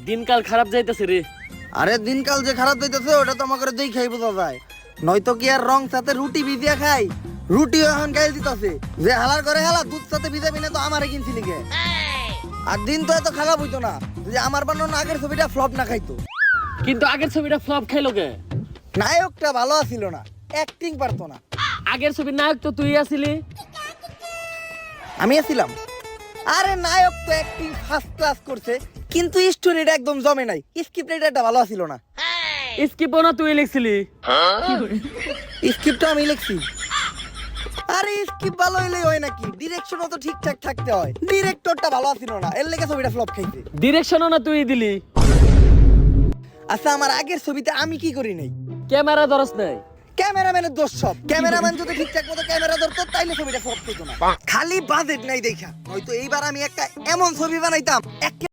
দিনকাল খারাপ যাইতেছে রে। আরে দিনকাল যে খারাপ যাইতেছে ওটা তো আমাকে দেখাই বোঝা যায়। নয়তো কি আর রং সাথে রুটি ভিজিয়া খাই? রুটিও এখন গাইল দিতেছে যে হালার করে হালা দুধ সাথে ভিজাবি না তো আমারে কিনছিলি কে? আর দিন তো এত খারাপ হইতো না যে আমার বানানো আগের ছবিটা ফ্লপ না খাইতো। কিন্তু আগের ছবিটা ফ্লপ খাইলো কে? নায়কটা ভালো আছিল না, অ্যাক্টিং পারতো না। আগের ছবির নায়ক তো তুই আছিলি। আমি আছিলাম। আরে নায়ক তো অ্যাক্টিং ফার্স্ট ক্লাস করছে, কিন্তু স্টোরিটা একদম জমে নাই। স্ক্রিপ্ট রাইটারটা ভালো ছিল না। স্কিপও না তুই লিখছিলি। স্ক্রিপ্টটা আমি লিখছি। আরে স্ক্রিপ্ট ভালো হইলে হয় নাকি? ডিরেকশনও তো ঠিকঠাক থাকতে হয়। ডিরেক্টরটা ভালো ছিল না, এর লেগে ছবিটা ফ্লপ খাইছে। ডিরেকশনও না তুই দিলি। আচ্ছা, আমার আগের ছবিতে আমি কি করি নাই? ক্যামেরা ধরস নাই। ক্যামেরাম্যানের দোষ সব। ক্যামেরাম্যান যদি ঠিকঠাক মতো ক্যামেরা ধরতো তাইলে ছবিটা ফ্লপ হতো না। খালি বাজেট নাই দেখা, নয়তো এইবার আমি একটা এমন ছবি বানাইতাম